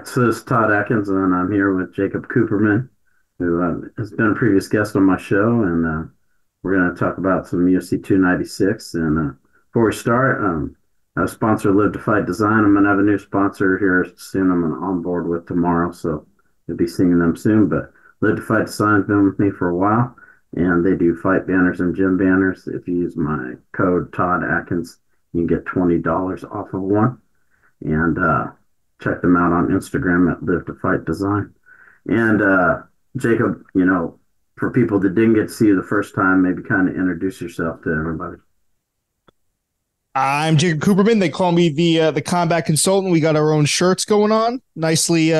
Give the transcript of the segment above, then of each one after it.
So this is Todd Atkins, and I'm here with Jacob Cooperman, who has been a previous guest on my show, and we're going to talk about some UFC 296. And before we start, I have sponsor Live to Fight Design. I'm going to have a new sponsor here soon. I'm going to on board with tomorrow, so you'll be seeing them soon. But Live to Fight Design's been with me for a while, and they do fight banners and gym banners. If you use my code Todd Atkins, you can get $20 off of one. And check them out on Instagram at Live to Fight Design. And Jacob, for people that didn't get to see you the first time, maybe kind of introduce yourself to everybody. I'm Jacob Cooperman. They call me the combat consultant. We got our own shirts going on, nicely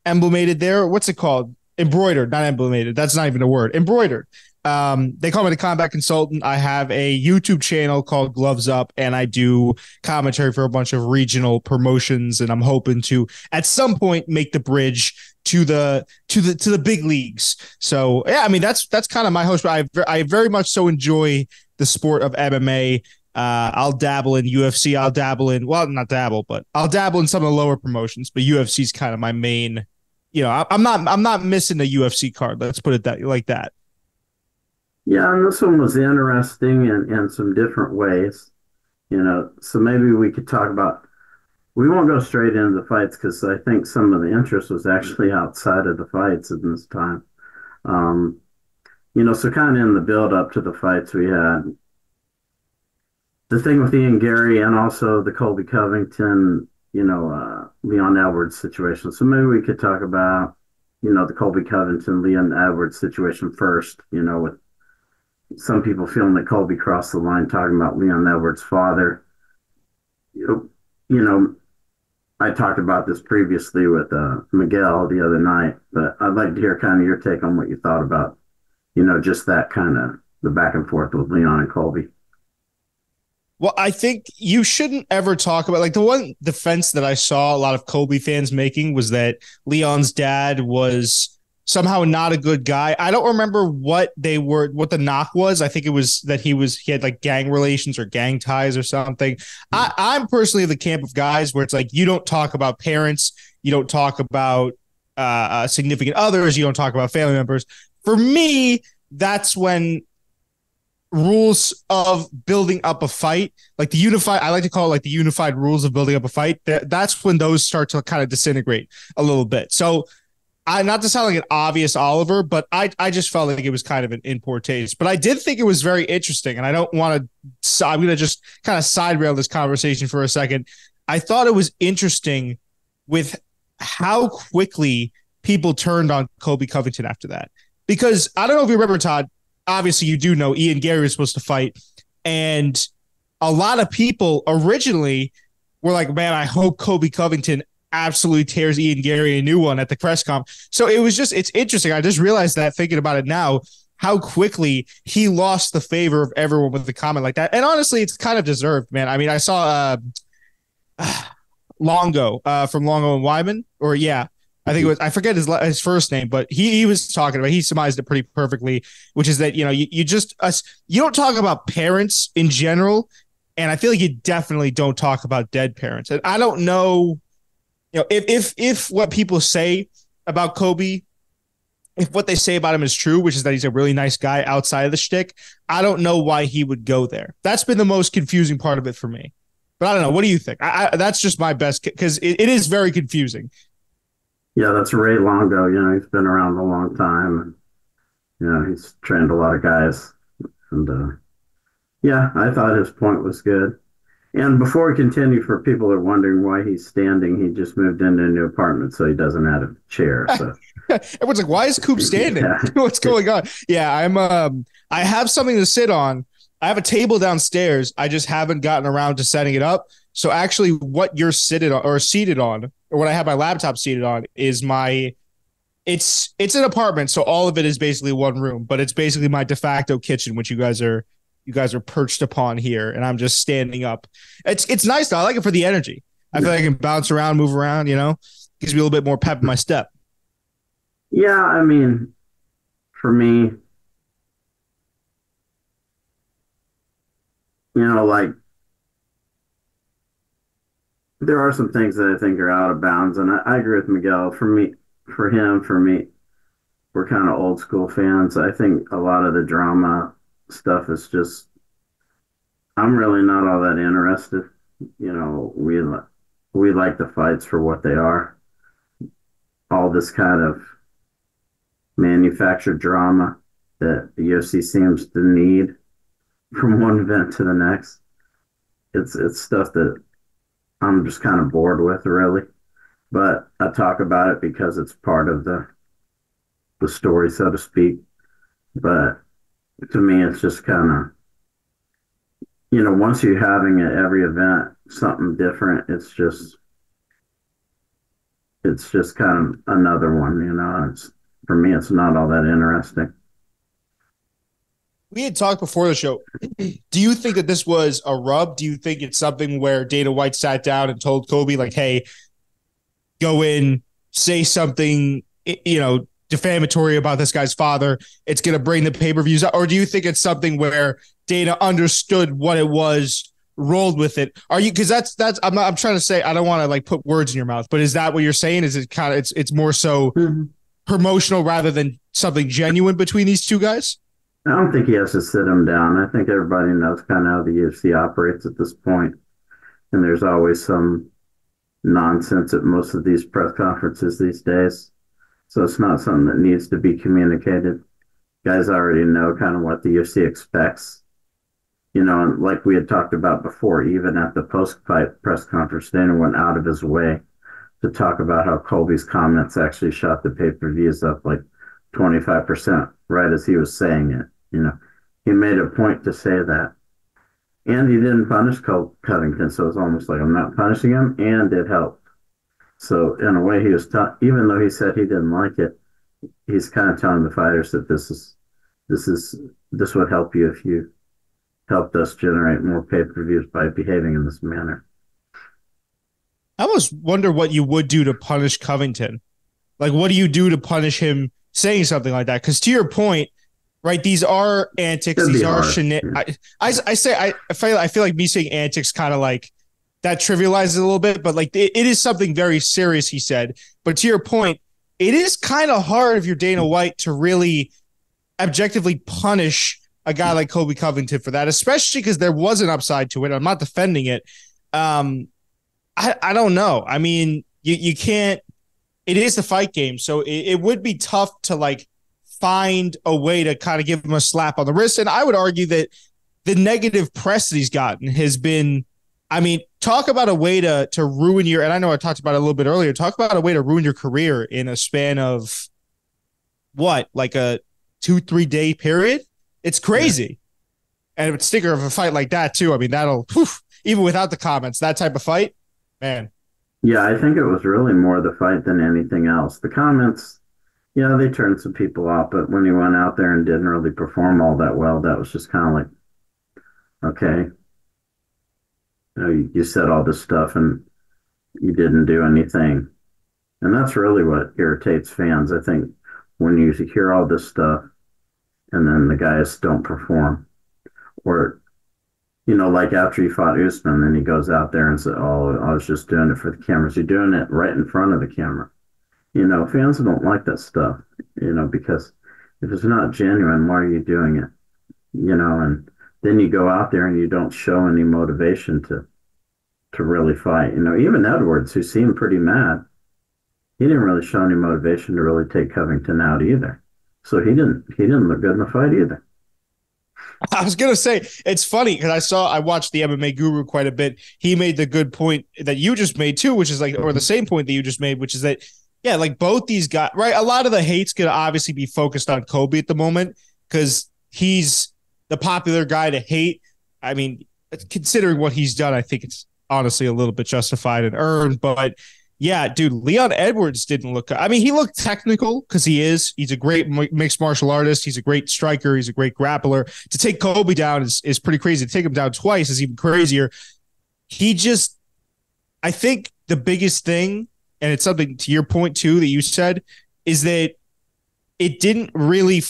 emblemated there. What's it called? Embroidered, not emblemated. That's not even a word. Embroidered. They call me the combat consultant. I have a YouTube channel called Gloves Up, and I do commentary for a bunch of regional promotions. And I'm hoping to, at some point, make the bridge to the big leagues. So yeah, I mean that's kind of my host. I very much so enjoy the sport of MMA. I'll dabble in UFC. I'll dabble in, well, not dabble, but I'll dabble in some of the lower promotions. But UFC is kind of my main. I'm not missing a UFC card. Let's put it like that. Yeah, and this one was interesting in some different ways. So maybe we could talk about. We won't go straight into the fights because I think some of the interest was actually outside of the fights in this time. So kind of in the build up to the fights, we had the thing with Ian Gary and also the Colby Covington, Leon Edwards situation. So maybe we could talk about, the Colby Covington, Leon Edwards situation first, with some people feeling that Colby crossed the line talking about Leon Edwards' father. You know, I talked about this previously with Miguel the other night, but I'd like to hear kind of your take on what you thought about, just that kind of the back and forth with Leon and Colby. Well, I think you shouldn't ever talk about, like, the one defense that I saw a lot of Kobe fans making was that Leon's dad was somehow not a good guy. I don't remember what the knock was. I think it was that he had like gang relations or gang ties or something. I'm personally of the camp of guys where it's like, you don't talk about parents, you don't talk about significant others, you don't talk about family members. For me, that's when rules of building up a fight, like I like to call it like the unified rules of building up a fight. That's when those start to kind of disintegrate a little bit. So not to sound like an obvious Oliver, but I just felt like it was kind of an in poor taste. But I did think it was very interesting, and I don't want to. I'm going to just kind of side rail this conversation for a second. I thought it was interesting with how quickly people turned on Kobe Covington after that, because I don't know if you remember, Todd. Obviously, you do know Ian Gary was supposed to fight, and a lot of people originally were like, "Man, I hope Kobe Covington absolutely tears Ian Gary a new one at the press comp." So it's interesting. I just realized that thinking about it now, how quickly he lost the favor of everyone with a comment like that. And honestly, it's kind of deserved, man. I mean, I saw Longo from Longo and Wyman, or yeah, I think it was, I forget his first name, but he was talking about, he surmised it pretty perfectly, which is that, you don't talk about parents in general. And I feel like you definitely don't talk about dead parents. And I don't know, if what people say about Kobe, if what they say about him is true, which is that he's a really nice guy outside of the shtick, I don't know why he would go there. That's been the most confusing part of it for me. But I don't know. What do you think? That's just my best, because it is very confusing. Yeah, that's Ray Longo. He's been around a long time. And, he's trained a lot of guys. And yeah, I thought his point was good. And before we continue, for people that are wondering why he's standing, he just moved into a new apartment, so he doesn't have a chair. So everyone's like, "Why is Coop standing? yeah, What's going on?" Yeah, I have something to sit on. I have a table downstairs. I just haven't gotten around to setting it up. So actually, what you're seated on, or what I have my laptop seated on, is it's an apartment, so all of it is basically one room, but it's basically my de facto kitchen, which you guys are perched upon here, and I'm just standing up. It's nice though. I like it for the energy. I feel like I can bounce around, move around, gives me a little bit more pep in my step. yeah. I mean, for me, like there are some things that I think are out of bounds, and I agree with Miguel. For me, we're kind of old school fans. I think a lot of the drama stuff is just, I'm really not all that interested. We like the fights for what they are. All this kind of manufactured drama that the UFC seems to need from one event to the next. It's stuff that I'm just kind of bored with, really. But I talk about it because it's part of the story, so to speak. But to me, it's just kind of, once you're having at every event something different, it's just kind of another one. It's for me, it's not all that interesting. We had talked before the show. Do you think that this was a rub? Do you think it's something where Dana White sat down and told Kobe, like, hey, go in, say something, defamatory about this guy's father? It's going to bring the pay-per-views up. Or do you think it's something where Dana understood what it was, rolled with it? Are you, because I'm trying to say, I don't want to like put words in your mouth, but is that what you're saying? Is it kind of, it's more so promotional rather than something genuine between these two guys? I don't think he has to sit him down. I think everybody knows kind of how the UFC operates at this point, and there's always some nonsense at most of these press conferences these days. So it's not something that needs to be communicated. Guys already know kind of what the UFC expects. And like we had talked about before, even at the post-fight press conference, Dana went out of his way to talk about how Colby's comments actually shot the pay-per-views up like 25% right as he was saying it. He made a point to say that. And he didn't punish Covington, so it's almost like I'm not punishing him, and it helped. So in a way, he was even though he said he didn't like it, he's kind of telling the fighters that this would help you if you helped us generate more pay-per-views by behaving in this manner. I almost wonder what you would do to punish Covington. Like, what do you do to punish him saying something like that? Because to your point, right, these are antics. These are shenanigans. I feel like me saying antics kind of like that trivializes it a little bit, but like it is something very serious, he said. But to your point, it is kind of hard if you're Dana White to really objectively punish a guy like Colby Covington for that, especially because there was an upside to it. I'm not defending it. I don't know. I mean, you can't. It is the fight game, so it would be tough to like find a way to kind of give him a slap on the wrist. And I would argue that the negative press that he's gotten has been, I mean, talk about a way to ruin your, and I know I talked about it a little bit earlier, talk about a way to ruin your career in a span of what, like a 2-3 day period? It's crazy. Yeah. And a sticker of a fight like that too. I mean, that'll, even without the comments, that type of fight, man. Yeah, I think it was really more the fight than anything else. The comments, yeah, they turned some people off, but when he went out there and didn't really perform all that well, that was just kind of like, okay, you said all this stuff and you didn't do anything. And that's really what irritates fans. I think when you hear all this stuff and then the guys don't perform, or, like after he fought Usman, then he goes out there and said, oh, I was just doing it for the cameras. You're doing it right in front of the camera. Fans don't like that stuff, because if it's not genuine, why are you doing it? And then you go out there and you don't show any motivation to really fight. Even Edwards, who seemed pretty mad, he didn't really show any motivation to really take Covington out either. So he didn't look good in the fight either. I was going to say, it's funny because I watched the MMA Guru quite a bit. He made the good point that you just made too, which is like, or the same point that you just made, which is that, yeah, like both these guys, right? A lot of the hate's going to obviously be focused on Kobe at the moment because he's the popular guy to hate. I mean, considering what he's done, I think it's honestly a little bit justified and earned. But yeah, dude, Leon Edwards didn't look. I mean, he looked technical because he's a great mixed martial artist. He's a great striker. He's a great grappler. To take Kobe down is pretty crazy. To take him down twice is even crazier. I think the biggest thing, and it's something to your point too that you said, is that it didn't really.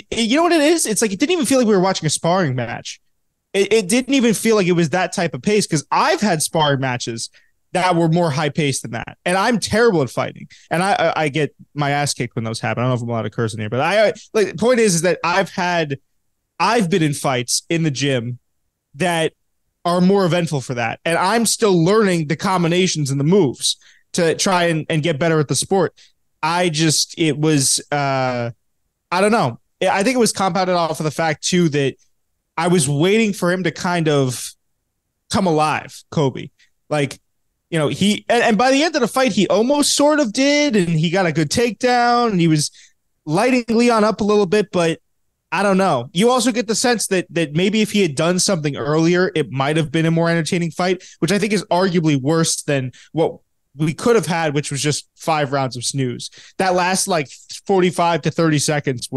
You know what it is? It's like it didn't even feel like we were watching a sparring match. It didn't even feel like it was that type of pace because I've had sparring matches that were more high paced than that. And I'm terrible at fighting, and I get my ass kicked when those happen. I don't know if I'm allowed to curse in here, but I like the point is that I've been in fights in the gym that are more eventful for that, and I'm still learning the combinations and the moves to try and get better at the sport. It was I don't know. I think it was compounded off of the fact too that I was waiting for him to kind of come alive, Kobe. Like, and by the end of the fight, he almost sort of did, and he got a good takedown, and he was lighting Leon up a little bit, but I don't know. You also get the sense that maybe if he had done something earlier, it might have been a more entertaining fight, which I think is arguably worse than what we could have had, which was just 5 rounds of snooze. That last like 45 to 30 seconds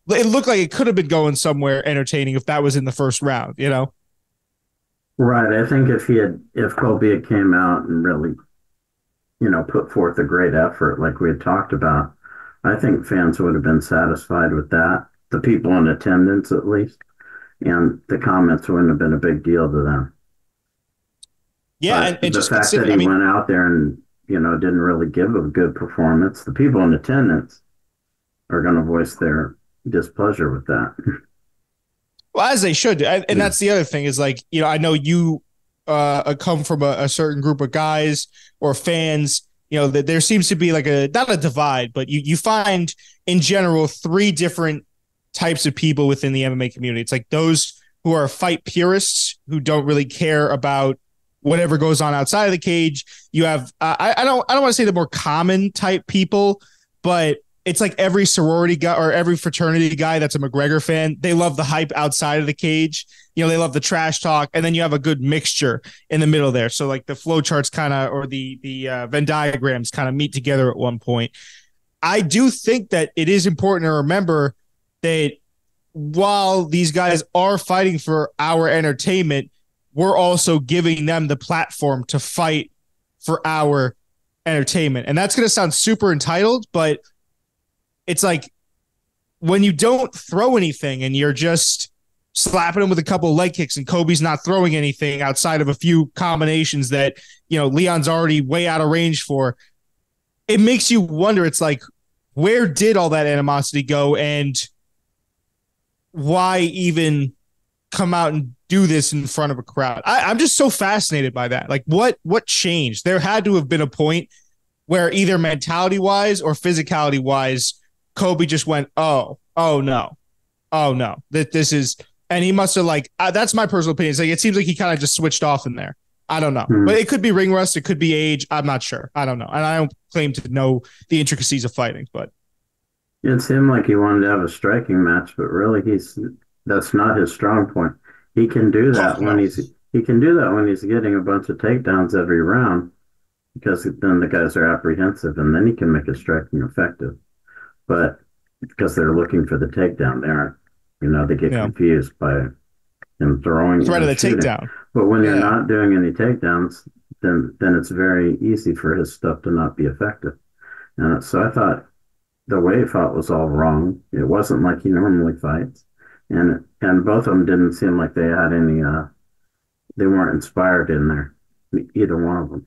it looked like it could have been going somewhere entertaining if that was in the first round. Right. I think if Colby had came out and really, put forth a great effort like we had talked about, I think fans would have been satisfied with that. The people in attendance, at least, and the comments wouldn't have been a big deal to them. Yeah, But and the just fact that consider, I he mean, went out there and, didn't really give a good performance, the people in attendance are going to voice their displeasure with that. well, as they should. And Yeah. that's the other thing is like, I know you come from a certain group of guys or fans, that there seems to be like not a divide, but you find in general 3 different types of people within the MMA community. It's like those who are fight purists who don't really care about whatever goes on outside of the cage. You have I don't want to say the more common type people, but it's like every sorority guy or every fraternity guy that's a McGregor fan. They love the hype outside of the cage. They love the trash talk, and then you have a good mixture in the middle there. So like the flow charts kind of or the Venn diagrams kind of meet together at one point. I do think that it is important to remember that while these guys are fighting for our entertainment, we're also giving them the platform to fight for our entertainment. And that's going to sound super entitled, but it's like when you don't throw anything and you're just slapping him with a couple of leg kicks and Kobe's not throwing anything outside of a few combinations that, Leon's already way out of range for, it makes you wonder. It's like, where did all that animosity go, and why even come out and do this in front of a crowd? I'm just so fascinated by that. Like, what changed? There had to have been a point where either mentality wise or physicality wise, Kobe just went, oh no, that this is, and he must have like, that's my personal opinion. It's like, it seems like he kind of just switched off in there. I don't know, but it could be ring rust. It could be age. I'm not sure. I don't know. And I don't claim to know the intricacies of fighting, but It seemed like he wanted to have a striking match, but really that's not his strong point. He can do that oh, when no. he's getting a bunch of takedowns every round because then the guys are apprehensive and then he can make his striking effective. But because they're looking for the takedown, they get Yeah. confused by him throwing Threat of and the shooting. takedown. But when you're Yeah. not doing any takedowns, then it's very easy for his stuff to not be effective. And so I thought the way he fought was all wrong. It wasn't like he normally fights, and both of them didn't seem like they had any. They weren't inspired in there, either one of them.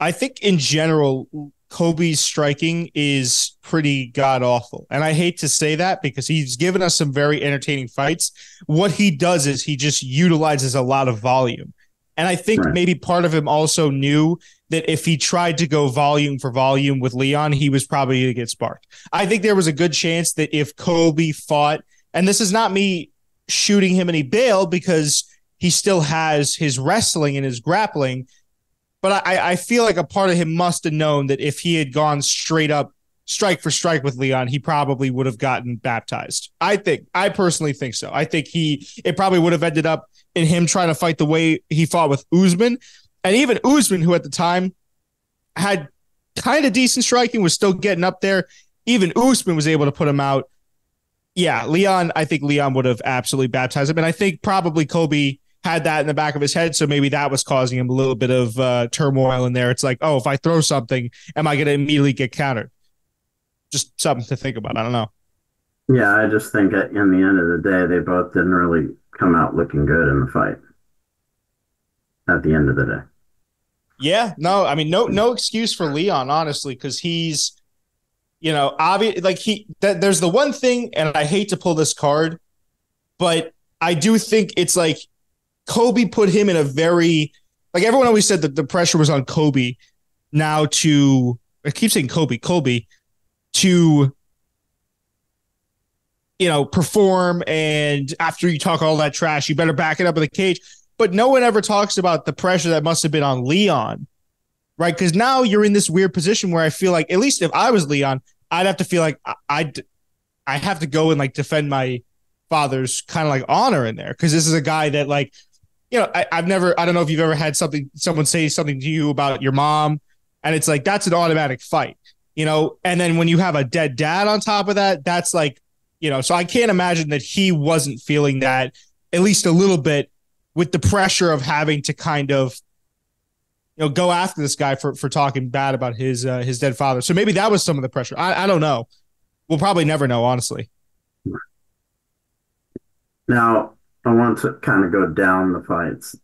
I think in general, Kobe's striking is pretty god awful. And I hate to say that because he's given us some very entertaining fights. What he does is he just utilizes a lot of volume. And I think Right. maybe part of him also knew that if he tried to go volume for volume with Leon, he was probably going to get sparked. I think there was a good chance that if Kobe fought, and this is not me shooting him any bail because he still has his wrestling and his grappling, but I feel like a part of him must have known that if he had gone straight up strike for strike with Leon, he probably would have gotten baptized. I personally think so. I think it probably would have ended up in him trying to fight the way he fought with Usman. And even Usman, who at the time had kind of decent striking, was still getting up there. Even Usman was able to put him out. Yeah, I think Leon would have absolutely baptized him. And I think probably Kobe had that in the back of his head. So maybe that was causing him a little bit of turmoil in there. It's like, oh, if I throw something, am I going to immediately get countered? Just something to think about. I don't know. Yeah, I just think in the end of the day, they both didn't really come out looking good in the fight at the end of the day. Yeah, no, I mean, no excuse for Leon, honestly, because he's, obvious. Like there's the one thing, and I hate to pull this card, but I do think it's like Kobe put him in a very, like everyone always said that the pressure was on Kobe now to, I keep saying Kobe to, perform. And after you talk all that trash, you better back it up in the cage. But no one ever talks about the pressure that must have been on Leon, right? Because now you're in this weird position where I feel like, at least if I was Leon, I'd have to feel like I have to go and like defend my father's kind of like honor in there. Cause this is a guy that like, I don't know if you've ever had someone say something to you about your mom, and it's like, that's an automatic fight, and then when you have a dead dad on top of that, that's like, so I can't imagine that he wasn't feeling that at least a little bit with the pressure of having to kind of, go after this guy for talking bad about his dead father. So maybe that was some of the pressure. I don't know. We'll probably never know, honestly. Now, I want to kind of go down the fights.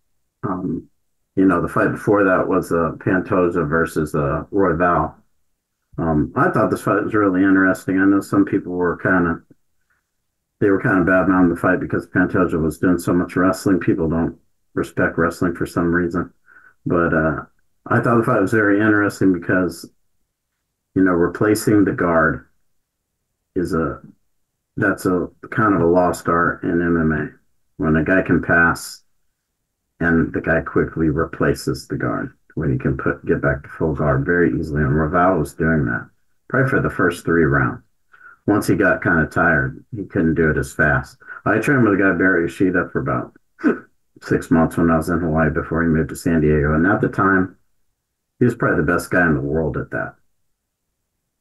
Um, the fight before that was Pantoja versus Royval. I thought this fight was really interesting. I know some people were they were kind of bad mouthing the fight because Pantoja was doing so much wrestling. People don't respect wrestling for some reason. But I thought the fight was very interesting because, replacing the guard is that's a kind of a lost art in MMA. When a guy can pass and the guy quickly replaces the guard, when he can get back to full guard very easily. And Raval was doing that probably for the first 3 rounds. Once he got kind of tired, he couldn't do it as fast. I trained with a guy, Barry Ishida, for about 6 months when I was in Hawaii before he moved to San Diego. And at the time, he was probably the best guy in the world at that.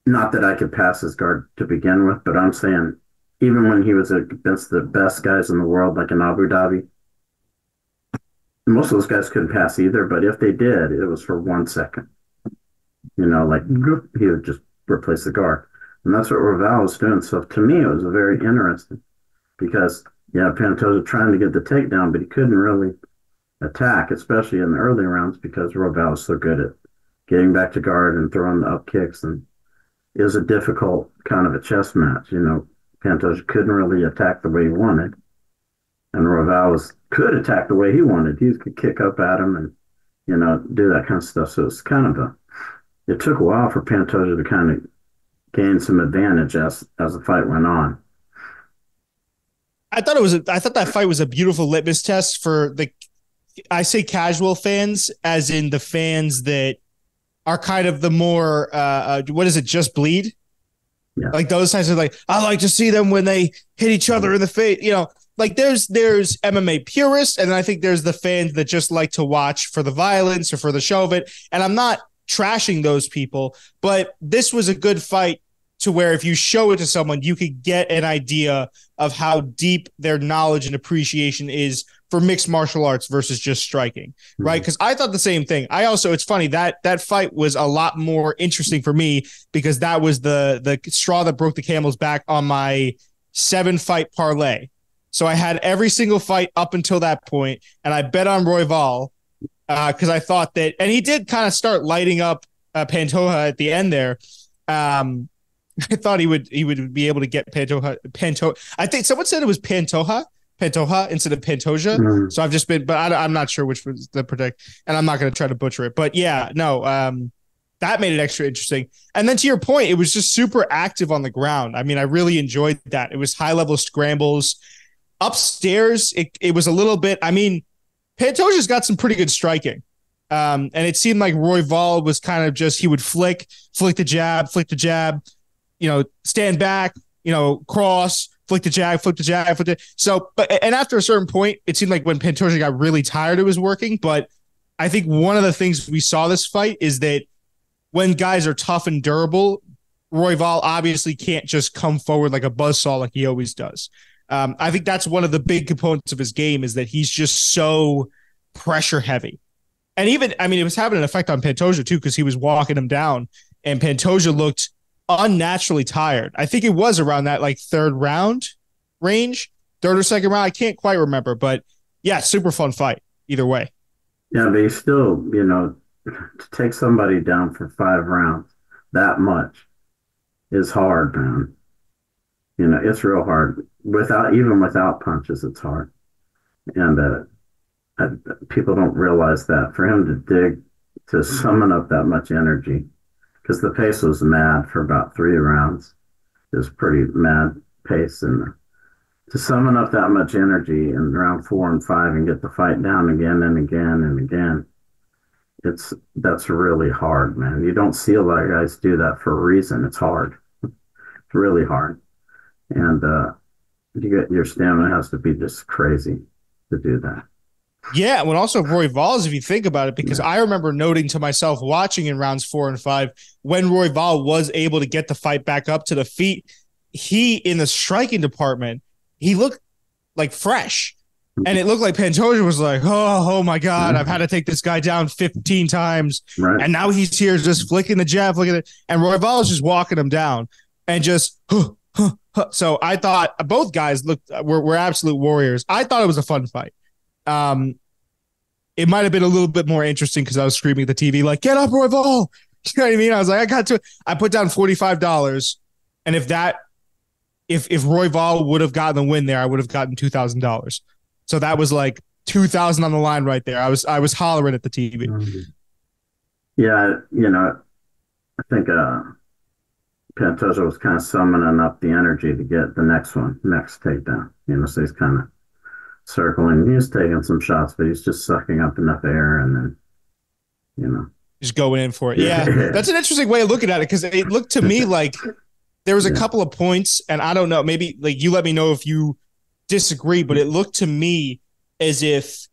Not that I could pass his guard to begin with, but I'm saying even when he was against the best guys in the world, like in Abu Dhabi, most of those guys couldn't pass either. But if they did, it was for 1 second. Like he would just replace the guard. And that's what Raval was doing. So to me, it was very interesting because, yeah, Pantoja trying to get the takedown, but he couldn't really attack, especially in the early rounds because Raval was so good at getting back to guard and throwing the up kicks. And it was a difficult kind of a chess match. Pantoja couldn't really attack the way he wanted. And Raval could attack the way he wanted. He could kick up at him and, do that kind of stuff. So it's kind of it took a while for Pantoja to kind of gain some advantage as the fight went on. I thought that fight was a beautiful litmus test for I say casual fans, as in the fans that are kind of the more, what is it, just bleed? Yeah. Like those types of like, I like to see them when they hit each other in the face, like there's MMA purists, and I think there's the fans that just like to watch for the violence or for the show of it. And I'm not trashing those people, but this was a good fight to where if you show it to someone, you could get an idea of how deep their knowledge and appreciation is for mixed martial arts versus just striking, right? Because I thought the same thing. It's funny that fight was a lot more interesting for me because that was the straw that broke the camel's back on my 7-fight parlay. So I had every single fight up until that point, and I bet on Royval because I thought that, and he did kind of start lighting up Pantoja at the end there. I thought he would be able to get Pantoja. I think someone said it was Pantoja instead of Pantoja. Mm-hmm. So I've just been, but I'm not sure which was the predict, and I'm not going to try to butcher it. But yeah, no, that made it extra interesting. And then to your point, it was just super active on the ground. I mean, I really enjoyed that. It was high level scrambles upstairs. It was a little bit. I mean, Pantoja's got some pretty good striking. And it seemed like Royval was kind of just, he would flick the jab, stand back, cross, flick the jab. So, and after a certain point, it seemed like when Pantoja got really tired, it was working. But I think one of the things we saw this fight is that when guys are tough and durable, Royval obviously can't just come forward like a buzzsaw like he always does. I think that's one of the big components of his game is that he's just so pressure heavy. And even, I mean, it was having an effect on Pantoja too, because he was walking him down and Pantoja looked unnaturally tired. I think it was around that like third round range, third or second round. I can't quite remember, but yeah, super fun fight either way. Yeah, but he still, to take somebody down for 5 rounds that much is hard, man. It's real hard. Even without punches, it's hard. And uh, people don't realize that for him to summon up that much energy, because the pace was mad for about 3 rounds. It was pretty mad pace, and to summon up that much energy in round 4 and 5 and get the fight down again and again and again, that's really hard, man. You don't see a lot of guys do that for a reason. It's hard. It's really hard. And your stamina has to be just crazy to do that. Yeah, when also Roy Valls, if you think about it, because Yeah. I remember noting to myself watching in rounds 4 and 5 when Roy Val was able to get the fight back up to the feet, he in the striking department, he looked like fresh. And it looked like Pantoja was like, oh my God, I've had to take this guy down 15 times. Right. And now he's here just flicking the jab, flicking it. And Roy Val is just walking him down and just, So I thought both guys were absolute warriors. I thought it was a fun fight. Um, it might have been a little bit more interesting because I was screaming at the TV, like, get up, Royval. You know what I mean? I was like, I put down $45. And if Royval would have gotten the win there, I would have gotten $2,000. So that was like 2,000 on the line right there. I was hollering at the TV. Yeah, I think Pantoja was kind of summoning up the energy to get the next takedown. So he's kind of circling. He's taking some shots, but he's just sucking up enough air, and then, just going in for it. Yeah, that's an interesting way of looking at it, because it looked to me like there was a couple of points, and I don't know, maybe like you let me know if you disagree, but it looked to me as if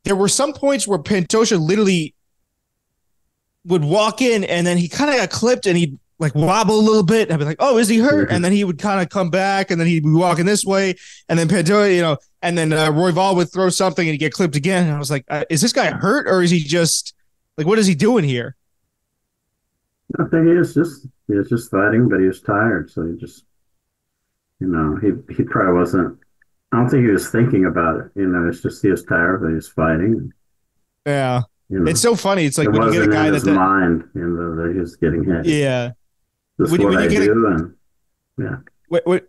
there were some points where Pantoja literally would walk in and then he kind of got clipped and he'd like wobble a little bit. And I'd be like, oh, is he hurt? And then he would kind of come back and then he'd be walking this way. And then Pantoja, and then Royval would throw something and he'd get clipped again. And I was like, is this guy hurt, or is he just like, what is he doing here? I think he was just fighting, but he was tired. So he probably wasn't, I don't think he was thinking about it. It's just he was tired, but he was fighting. Yeah. It's so funny. It's like it when you get a guy in his mind, that he was getting hit. Yeah. This is what I do, and yeah.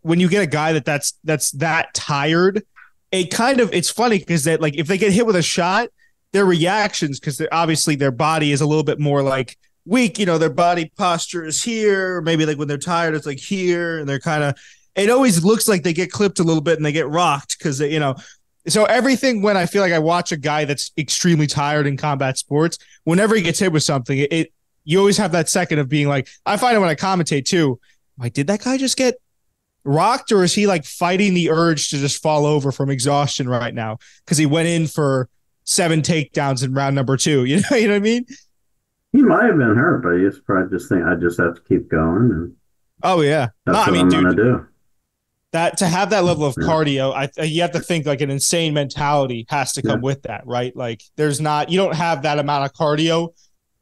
When you get a guy that's that tired, it's funny because that, like, if they get hit with a shot, their reactions, because obviously their body is a little bit more like weak, their body posture is here, maybe like when they're tired it's like here, and they're kind of, it always looks like they get clipped a little bit and they get rocked because so everything, when I feel like I watch a guy that's extremely tired in combat sports, whenever he gets hit with something, you always have that second of being like, I find it when I commentate too, like, did that guy just get rocked, or is he like fighting the urge to just fall over from exhaustion right now because he went in for 7 takedowns in round number 2? You know what I mean? He might have been hurt, but he's probably just thinking, I just have to keep going, and oh yeah, that's what I'm gonna do. That to have that level of cardio, you have to think like an insane mentality has to come with that, right? Like you don't have that amount of cardio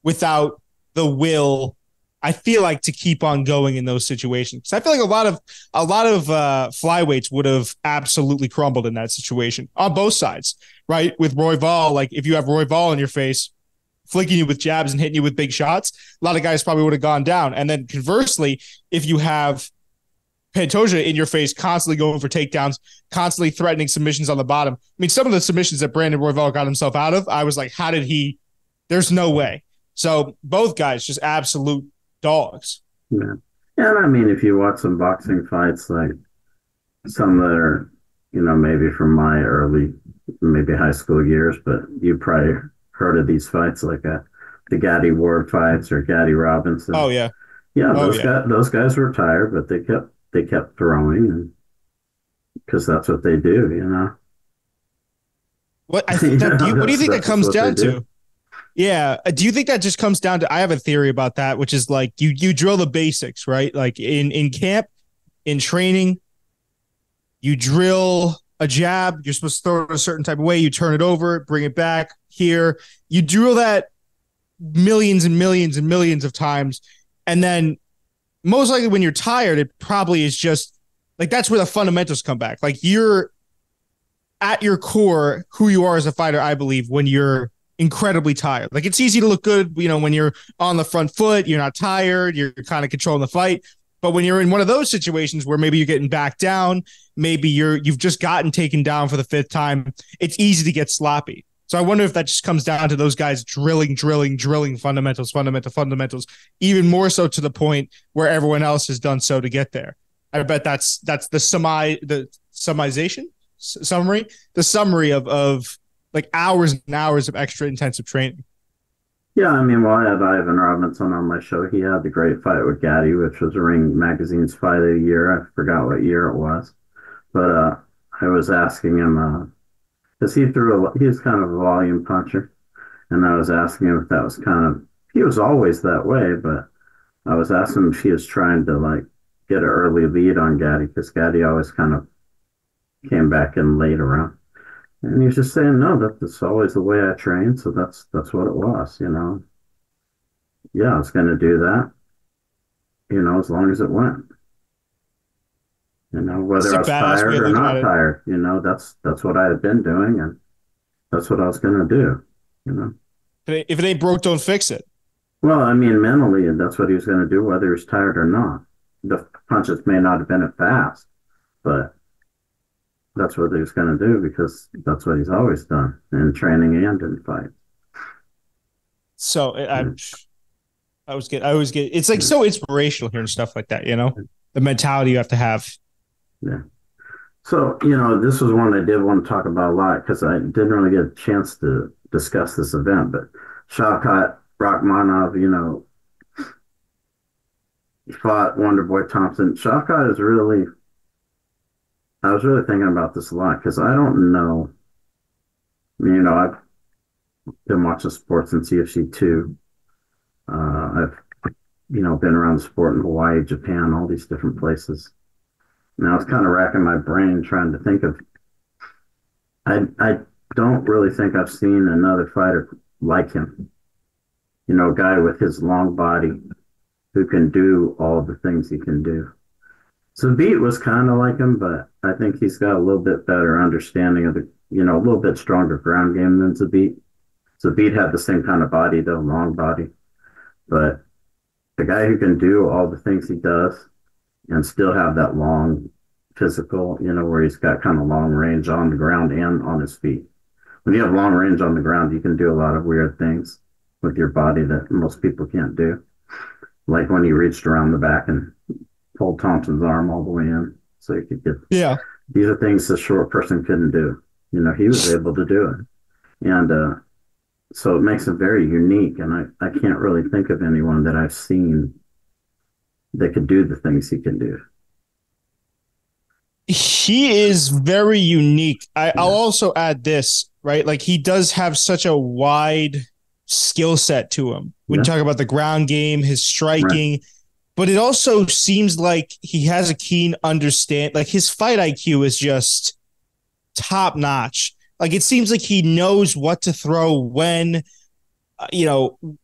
without the will, I feel like, to keep on going in those situations. So I feel like a lot of flyweights would have absolutely crumbled in that situation on both sides, right? With Royval, like if you have Royval in your face, flicking you with jabs and hitting you with big shots, a lot of guys probably would have gone down. And then conversely, if you have Pantoja in your face, constantly going for takedowns, constantly threatening submissions on the bottom. I mean, some of the submissions that Brandon Royval got himself out of, I was like, how did he? There's no way. So both guys just absolute dogs. Yeah. And I mean, if you watch some boxing fights, like some that are, maybe from my early, maybe high school years, but you probably heard of these fights, like the Gatti Ward fights or Gatti Robinson. Oh yeah. Yeah, those guys were tired, but they kept throwing, and because that's what they do, What do you think that comes down to? Yeah, do you think that just comes down to? I have a theory about that, which is like you drill the basics, right? Like in camp, in training, you drill a jab. You're supposed to throw it a certain type of way. You turn it over, bring it back here. You drill that millions and millions and millions of times, and then most likely when you're tired, it probably is just like, that's where the fundamentals come back. Like, you're at your core who you are as a fighter, I believe, when you're incredibly tired. Like it's easy to look good, when you're on the front foot, you're not tired, you're kind of controlling the fight. But when you're in one of those situations where maybe you're getting back down, maybe you've just gotten taken down for the fifth time, it's easy to get sloppy. So I wonder if that just comes down to those guys drilling fundamentals, even more so to the point where everyone else has done so to get there. I bet that's the summary of like hours and hours of extra intensive training. Yeah, I mean, well, I had Ivan Robinson on my show. He had the great fight with Gaddy, which was Ring Magazine's Fight of the Year. I forgot what year it was, but I was asking him because he was kind of a volume puncher, and I was asking him if that was he was always that way, but I was asking him if he was trying to like get an early lead on Gaddy because Gaddy always kind of came back in late around. And he was just saying, no, that's always the way I train. So that's what it was. Yeah, I was going to do that, as long as it went. It's Whether a I was badass way tired of or looking at not it. tired, that's what I had been doing, and that's what I was going to do. If it ain't broke, don't fix it. Well, I mean, mentally, that's what he was going to do, whether he was tired or not. The punches may not have been as fast, but that's what he was going to do because that's what he's always done in training and in fights. So Yeah. I always get it's like so inspirational hearing stuff like that, the mentality you have to have. Yeah. So, this was one I did want to talk about a lot because I didn't really get a chance to discuss this event, but Shavkat Rakhmonov, he fought Wonderboy Thompson. Shavkat I was really thinking about this a lot because I don't know. I've been watching sports since UFC 2. I've, been around the sport in Hawaii, Japan, all these different places. And I was kind of racking my brain trying to think of, I don't really think I've seen another fighter like him. A guy with his long body who can do all the things he can do. Zabit was kind of like him, but I think he's got a little bit better understanding of a little bit stronger ground game than Zabit. Zabit had the same kind of body, though, long body. But the guy who can do all the things he does and still have that long physical, where he's got kind of long range on the ground and on his feet. When you have long range on the ground, you can do a lot of weird things with your body that most people can't do. Like when he reached around the back and pulled Thompson's arm all the way in so he could get. Yeah. These are things a short person couldn't do. He was able to do it. And so it makes him very unique. And I can't really think of anyone that I've seen that could do the things he can do. He is very unique. I'll also add this, right? Like he does have such a wide skill set to him. When you talk about the ground game, his striking, right. But it also seems like he has a keen understand. Like his fight IQ is just top notch. Like it seems like he knows what to throw when,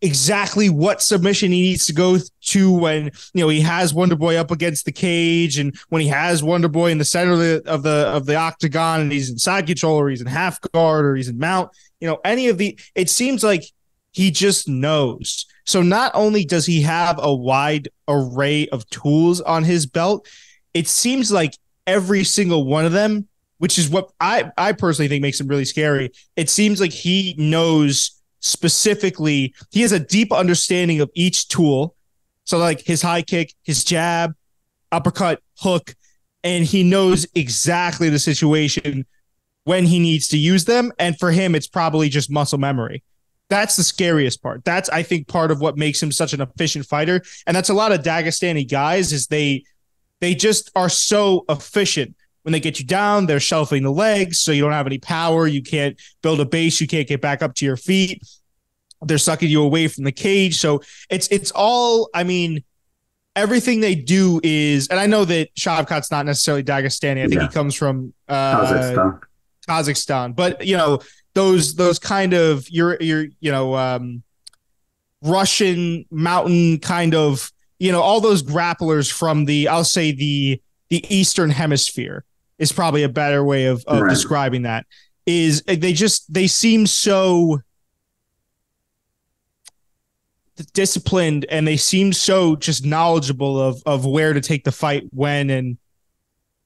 exactly what submission he needs to go to when, he has Wonderboy up against the cage and when he has Wonderboy in the center of the octagon and he's in side control or he's in half guard or he's in mount, any of it seems like he just knows. So not only does he have a wide array of tools on his belt, it seems like every single one of them, which is what I personally think makes him really scary. It seems like he knows specifically, he has a deep understanding of each tool. So like his high kick, his jab, uppercut, hook, and he knows exactly the situation when he needs to use them. And for him, it's probably just muscle memory. That's the scariest part. That's, I think, part of what makes him such an efficient fighter. And that's a lot of Dagestani guys is they just are so efficient. When they get you down, they're shelving the legs, so you don't have any power. You can't build a base. You can't get back up to your feet. They're sucking you away from the cage. So it's all, I mean, everything they do is, and I know that Shavkat's not necessarily Dagestani. I think he comes from Kazakhstan. But, those kind of Russian mountain kind of, all those grapplers from the Eastern Hemisphere is probably a better way of describing that. Is they seem so disciplined, and they seem so just knowledgeable of where to take the fight when and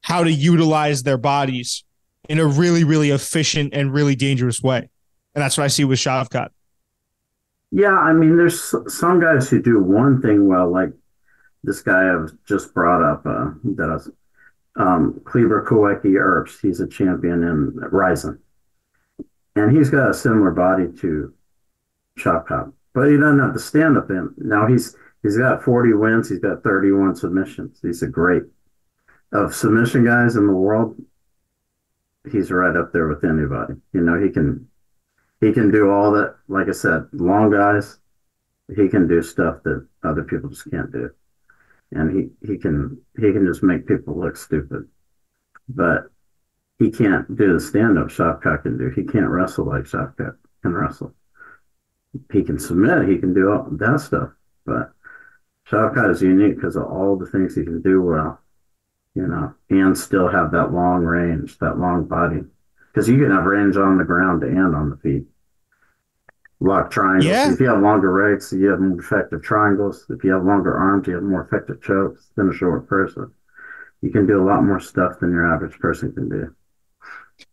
how to utilize their bodies in a really, really efficient and really dangerous way. And that's what I see with Shavkat. Yeah, I mean, there's some guys who do one thing well, like this guy I've just brought up, that was Kleber Koecki Earps. He's a champion in Ryzen, and he's got a similar body to Shavkat, but he doesn't have the stand up in. Now he's got 40 wins, he's got 31 submissions. He's a great of submission guys in the world. He's right up there with anybody. You know, he can do all that. Like I said, long guys, he can do stuff that other people just can't do. And he can just make people look stupid. But he can't do the stand up Shavkat can do. He can't wrestle like Shavkat can wrestle. He can submit, he can do all that stuff. But Shavkat is unique because of all the things he can do well, you know, and still have that long range, that long body. Because you can have range on the ground and on the feet. Lock triangles. Yeah. If you have longer legs, you have more effective triangles. If you have longer arms, you have more effective chokes than a short person. You can do a lot more stuff than your average person can do.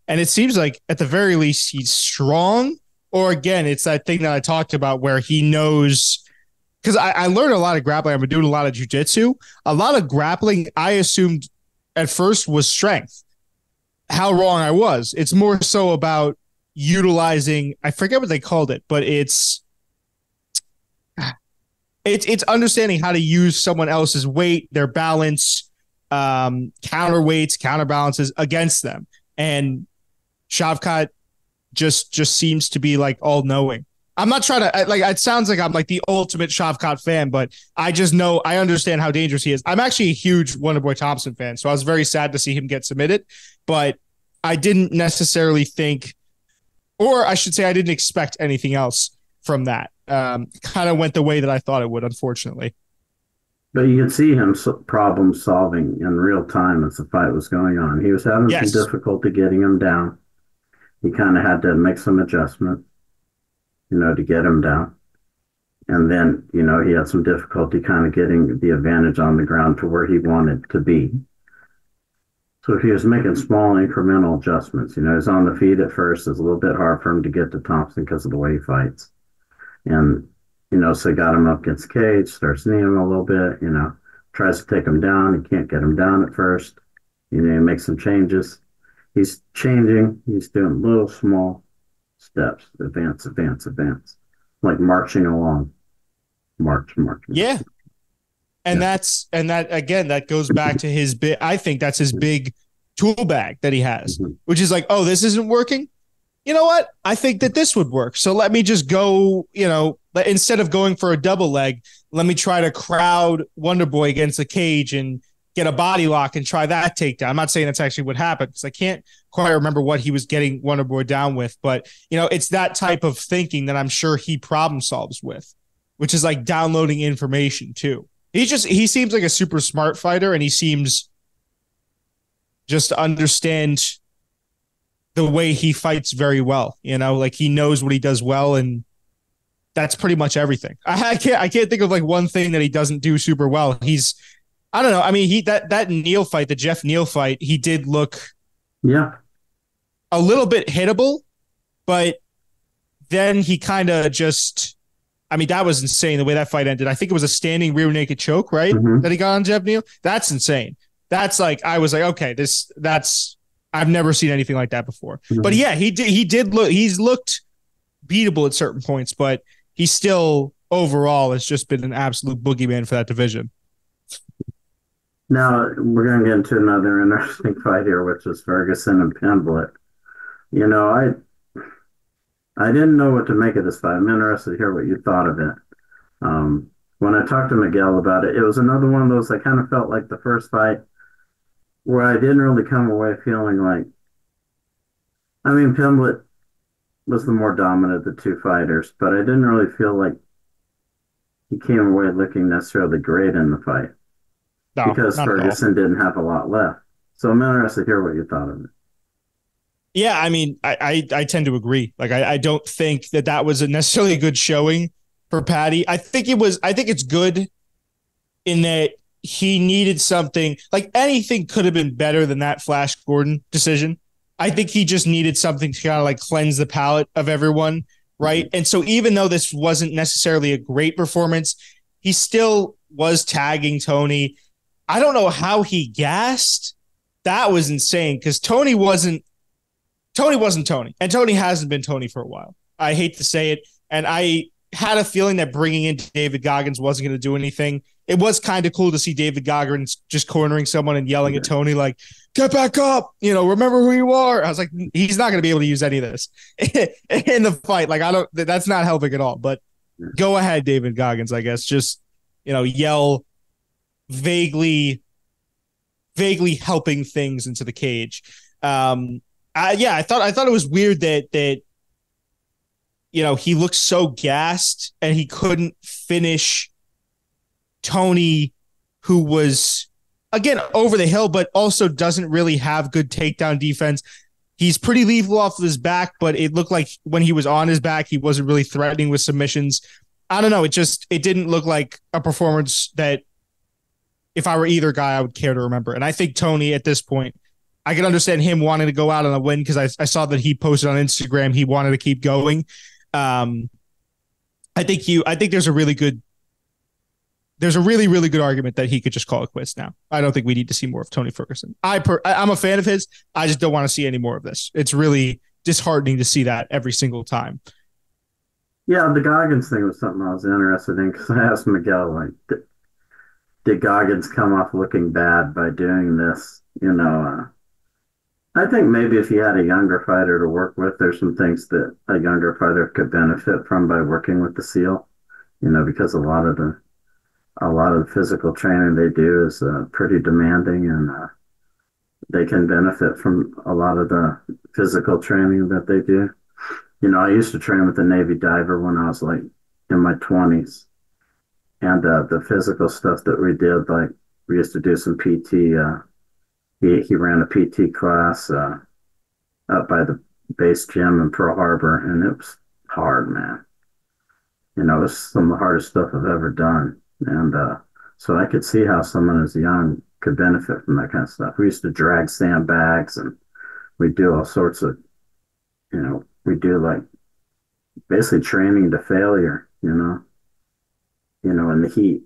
And it seems like at the very least he's strong. Or again, it's that thing that I talked about where he knows, because I learned a lot of grappling. I've been doing a lot of jujitsu. A lot of grappling I assumed at first was strength. How wrong I was. It's more so about utilizing, I forget what they called it, but it's understanding how to use someone else's weight, their balance, counterweights, counterbalances against them. And Shavkat just seems to be like all knowing. I'm not trying to like, it sounds like I'm like the ultimate Shavkat fan, but I just know, I understand how dangerous he is. I'm actually a huge Wonderboy Thompson fan. So I was very sad to see him get submitted, but I didn't necessarily think, or I should say I didn't expect anything else from that. Kind of went the way that I thought it would, unfortunately. But you can see him problem solving in real time as the fight was going on. He was having some difficulty getting him down. He kind of had to make some adjustment, you know, to get him down. And then, you know, he had some difficulty kind of getting the advantage on the ground to where he wanted to be. So if he was making small incremental adjustments, you know, he's on the feet at first. It's a little bit hard for him to get to Thompson because of the way he fights. And, you know, so got him up against the cage, starts kneeing him a little bit, you know, tries to take him down. He can't get him down at first. You know, he makes some changes. He's changing. He's doing little small steps, advance, advance, advance, like marching along, march. Yeah. And that again, that goes back to his big, I think that's his big tool bag that he has, which is like, oh, this isn't working. You know what? I think that this would work. So let me just go, you know, instead of going for a double leg, let me try to crowd Wonderboy against the cage and get a body lock and try that takedown. I'm not saying that's actually what happened because I can't quite remember what he was getting Wonderboy down with, but you know, it's that type of thinking that I'm sure he problem solves with, which is like downloading information too. He seems like a super smart fighter, and he seems just to understand the way he fights very well. You know, like he knows what he does well, and that's pretty much everything. I can't think of like one thing that he doesn't do super well. I don't know. I mean, that Neal fight, the Jeff Neal fight, he did look a little bit hittable, but then he kind of just, I mean, that was insane the way that fight ended. I think it was a standing rear naked choke, right? That he got on Jeff Neal. That's insane. That's like, I was like, okay, I've never seen anything like that before. But yeah, he's looked beatable at certain points, but he still overall has just been an absolute boogeyman for that division. Now we're going to get into another interesting fight here, which is Ferguson and Pimblett. You know, I didn't know what to make of this fight. I'm interested to hear what you thought of it. When I talked to Miguel about it, it was another one of those, I kind of felt like the first fight where I didn't really come away feeling like, I mean, Pimblett was the more dominant of the two fighters, but I didn't really feel like he came away looking necessarily great in the fight because Ferguson didn't have a lot left. So I'm interested to hear what you thought of it. Yeah, I mean, I tend to agree. Like, I don't think that was necessarily a good showing for Patty. I think it's good in that he needed something. Like anything could have been better than that Flash Gordon decision. I think he just needed something to kind of like cleanse the palate of everyone, right? And so even though this wasn't necessarily a great performance, he still was tagging Tony. I don't know how he gassed. That was insane because Tony, and Tony hasn't been Tony for a while. I hate to say it, and I had a feeling that bringing in David Goggins wasn't going to do anything. It was kind of cool to see David Goggins just cornering someone and yelling at Tony like, "Get back up! You know, remember who you are." I was like, he's not going to be able to use any of this in the fight. Like, I don't. That's not helping at all. But go ahead, David Goggins. I guess just yell vaguely helping things into the cage. I thought it was weird that he looked so gassed and he couldn't finish Tony, who was again over the hill, but also doesn't really have good takedown defense. He's pretty lethal off of his back, but it looked like when he was on his back, he wasn't really threatening with submissions. I don't know. It didn't look like a performance that if I were either guy, I would care to remember. And I think Tony at this point, I can understand him wanting to go out on a win because I saw that he posted on Instagram he wanted to keep going. I think there's a really really good argument that he could just call it quits now. I don't think we need to see more of Tony Ferguson. I'm a fan of his. I just don't want to see any more of this. It's really disheartening to see that every single time. Yeah, the Goggins thing was something I was interested in because I asked Miguel, like, did Goggins come off looking bad by doing this? I think maybe if he had a younger fighter to work with, there's some things that a younger fighter could benefit from by working with the SEAL. Because a lot of the physical training they do is pretty demanding, and they can benefit from a lot of the physical training that they do. I used to train with a Navy diver when I was like in my 20s, and the physical stuff that we did, like we used to do some PT. He ran a PT class up by the base gym in Pearl Harbor, and it was hard, man. It was some of the hardest stuff I've ever done. And so I could see how someone as young could benefit from that kind of stuff. We used to drag sandbags, and we do all sorts of, we do like basically training to failure, in the heat.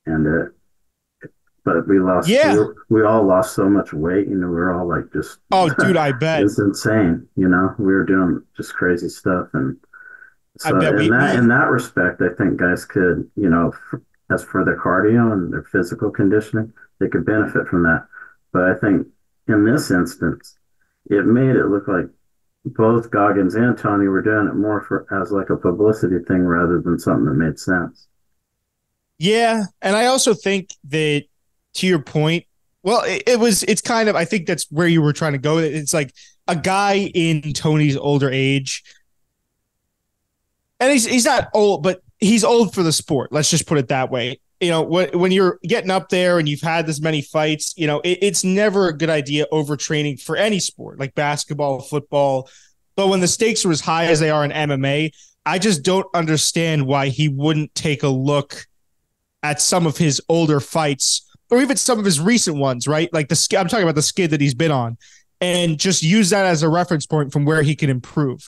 And but we lost, Yeah. we all lost so much weight, we were all like just, Oh, dude, I bet. it's insane, we were doing just crazy stuff. And I so bet in that respect, I think guys could, as for their cardio and their physical conditioning, they could benefit from that. But I think in this instance, it made it look like both Goggins and Tony were doing it more as like a publicity thing rather than something that made sense. Yeah, and I also think that, to your point, well, it's kind of, I think that's where you were trying to go. It's like a guy in Tony's older age, and he's not old, but he's old for the sport. Let's just put it that way. When you're getting up there and you've had this many fights, it's never a good idea overtraining for any sport like basketball, football. But when the stakes are as high as they are in MMA, I just don't understand why he wouldn't take a look at some of his older fights or even some of his recent ones, right? Like I'm talking about the skid that he's been on, and just use that as a reference point from where he can improve.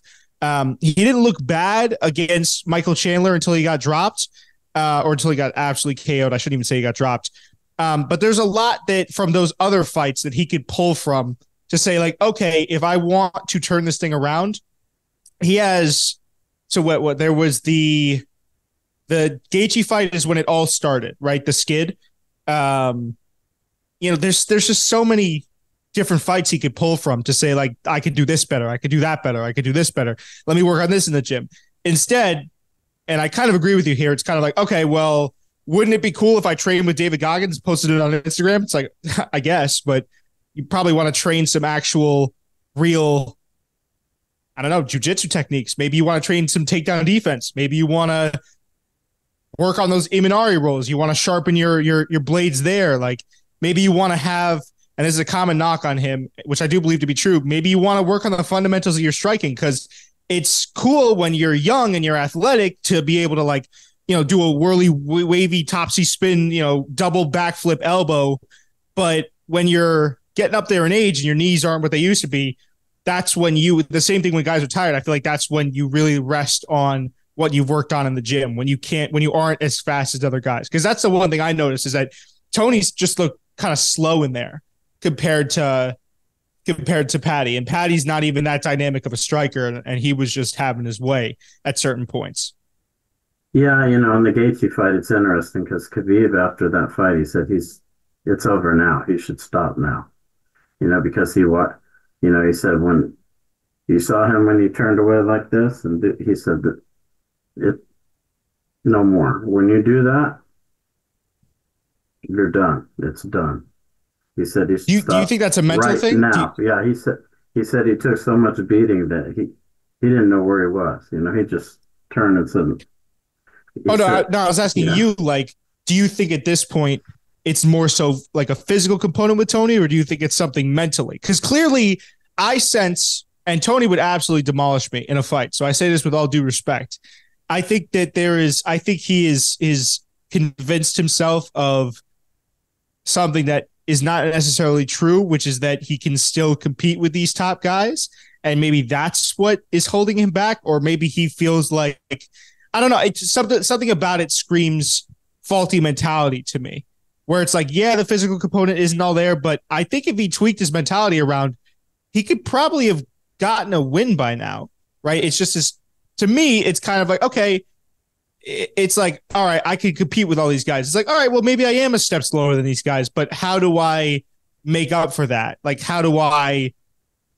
He didn't look bad against Michael Chandler until he got dropped, or until he got absolutely KO'd. I shouldn't even say he got dropped. But there's a lot that from those other fights that he could pull from to say, like, okay, if I want to turn this thing around, he has. So what there was the Gaethje fight is when it all started, right? The skid. There's just so many different fights he could pull from to say, like, I could do this better, I could do that better, I could do this better. Let me work on this in the gym. Instead, and I kind of agree with you here, it's kind of like, okay, well, wouldn't it be cool if I trained with David Goggins, posted it on Instagram? It's like, I guess, but you probably want to train some actual real, I don't know, jiu-jitsu techniques. Maybe you want to train some takedown defense. Maybe you want to work on those Imanari rolls. You want to sharpen your blades there. Like maybe you want to have, and this is a common knock on him, which I do believe to be true. Maybe you want to work on the fundamentals of your striking, because it's cool when you're young and you're athletic to be able to like do a whirly, wavy, topsy spin, double backflip elbow. But when you're getting up there in age and your knees aren't what they used to be, that's when the same thing when guys are tired. I feel like that's when you really rest on what you've worked on in the gym, when you aren't as fast as other guys. Because that's the one thing I noticed is that Tony's just looked kind of slow in there compared to Patty. And Patty's not even that dynamic of a striker, and he was just having his way at certain points. Yeah, in the Gaethje fight, it's interesting because Khabib, after that fight, he said it's over now. He should stop now. Because he said when you saw him when he turned away like this, and he said that it no more. When you do that, you're done. It's done. He said he should Do you stop think that's a mental right thing? now. Yeah, he said he took so much beating that he didn't know where he was. He just turned and said. Oh no, I was asking you. Like, do you think at this point it's more so like a physical component with Tony, or do you think it's something mentally? Because clearly, I sense, and Tony would absolutely demolish me in a fight. So I say this with all due respect. I think that I think he is convinced himself of something that is not necessarily true, which is that he can still compete with these top guys. And maybe that's what is holding him back. Or maybe he feels like, I don't know. It's something about it screams faulty mentality to me, where it's like, yeah, the physical component isn't all there, but I think if he tweaked his mentality around, he could probably have gotten a win by now, right? It's just to me, it's kind of like, okay, it's like, all right, I could compete with all these guys. It's like, all right, well, maybe I am a step slower than these guys, but how do I make up for that? Like, how do I